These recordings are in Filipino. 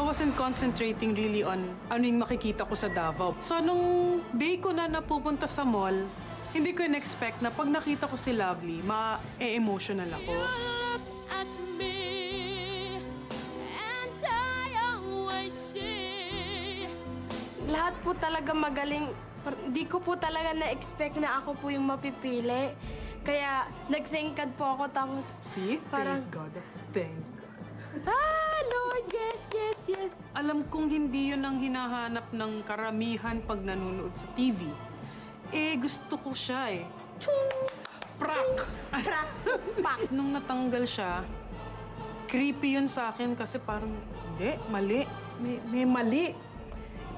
wasn't concentrating really on ano yung makikita ko sa Davao. So, nung day ko na napupunta sa mall, hindi ko in-expect na pag nakita ko si Lovely, ma-emotional ako. At me, and I always see. Lahat po talaga magaling. Di ko po talaga na-expect na ako po yung mapipili. Kaya nag-thank God po ako tapos See? parang, Thank God. Thank God. Lord, yes, yes, yes. Alam kong hindi yun ang hinahanap ng karamihan pag nanonood sa TV. Eh, gusto ko siya eh. Chung! Prak! Prak! Pak! Nung natanggal siya, creepy yun sa akin kasi parang, hindi, mali. May mali.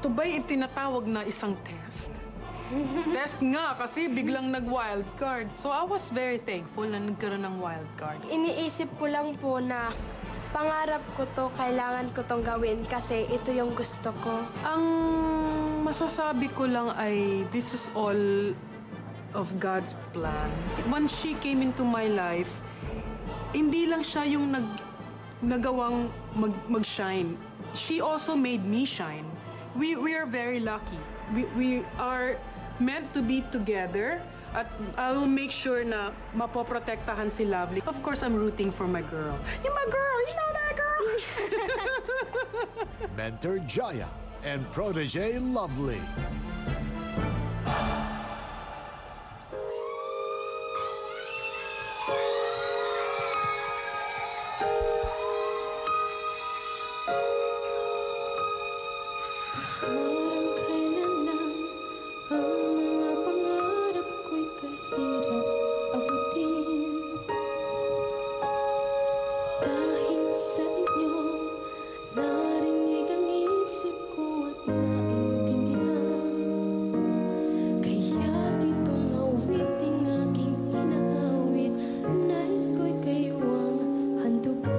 Ito ba'y itinatawag na isang test? Test nga kasi biglang nag-wildcard. So I was very thankful na nagkaroon ng wildcard. Iniisip ko lang po na pangarap ko to, kailangan ko tong gawin kasi ito yung gusto ko. Ang masasabi ko lang ay this is all of God's plan. Once she came into my life, hindi lang siya yung nagawang mag-shine. She also made me shine. We are very lucky. We are meant to be together. At I will make sure na mapoprotektahan si Lovely. Of course, I'm rooting for my girl. You're my girl! You know that girl! Mentor Jaya and protege Lovely. Parang kailan lang ang mga pangarap ko'y kahirap abutin. Dahil sa inyo, narinig ang isip ko at naintindihan. Kaya't itong awiting aking inaawit, nais ko'y kayo ang handugan.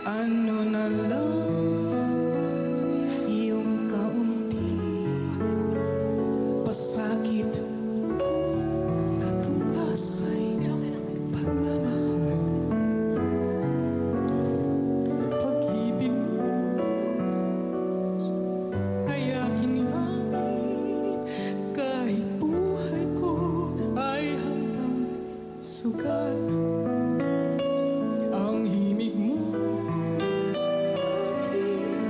Ano na lang yung kaunti pasakit kung katumbas ay pagmamahal. Pag-ibig mo ay aking langit, kahit buhay ko ay hanggang sugat. Ang himig mo aking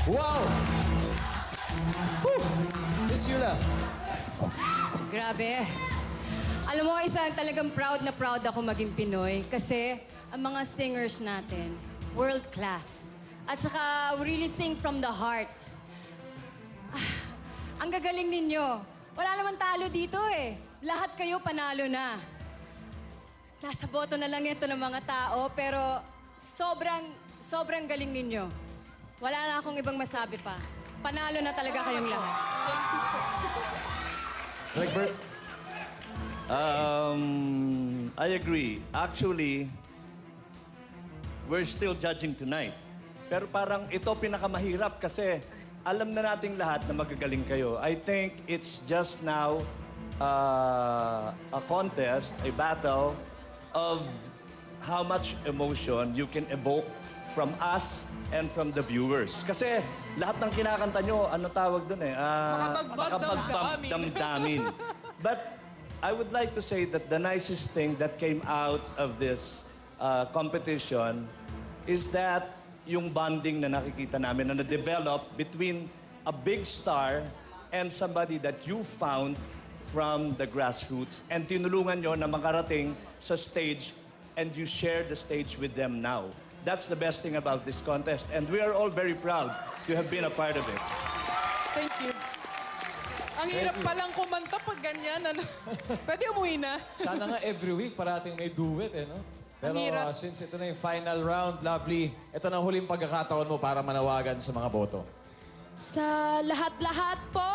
Wow! Whew! Miss Yula. Grabe. Alam mo, isang talagang proud na proud ako maging Pinoy kasi ang mga singers natin, world class. At saka, we really sing from the heart. Ang gagaling ninyo. Wala naman talo dito eh. Lahat kayo panalo na. Nasa boto na lang ito ng mga tao, pero sobrang galing ninyo. Wala na akong ibang masabi pa. Panalo na talaga kayong lahat. Rigbert. I agree. Actually, we're still judging tonight. Pero parang ito pinakamahirap kasi alam na nating lahat na magagaling kayo. I think it's just now a contest, a battle of how much emotion you can evoke from us and from the viewers. Kasi lahat ng kinakanta nyo, ano tawag dun eh? Damdamin. But I would like to say that the nicest thing that came out of this competition is that yung bonding na nakikita namin na na-develop between a big star and somebody that you found from the grassroots and tinulungan nyo na makarating sa stage and you share the stage with them now. That's the best thing about this contest and we are all very proud to have been a part of it. Thank you. Ang hirap palang kumanta pag ganyan. Ano? Pwede umuwi na. Sana nga every week parating may duet, eh, no? Pero hirap. since ito na yung final round, Lovely, ito na ang huling pagkakataon mo para manawagan sa mga boto. Sa lahat-lahat po,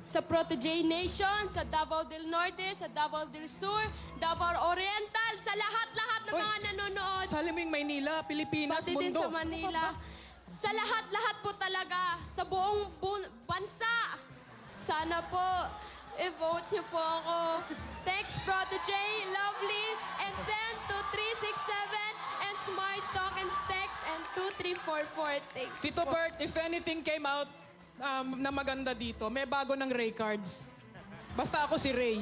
sa Protege Nation, sa Davao del Norte, sa Davao del Sur, Davao Oriental, sa lahat-lahat ng Uy, mga nanonood. Sali mo yung Maynila, Pilipinas, Pati din mundo. sa Manila. Sa lahat-lahat po talaga, sa buong bansa. Sana po, i-vote niyo po ako. Thanks, Protege, Lovely, and send to 367 and Smart Talk and Text and 2344. Thank you Tito po. Bert, if anything came out na maganda dito, may bago ng Ray cards. Basta ako si Ray.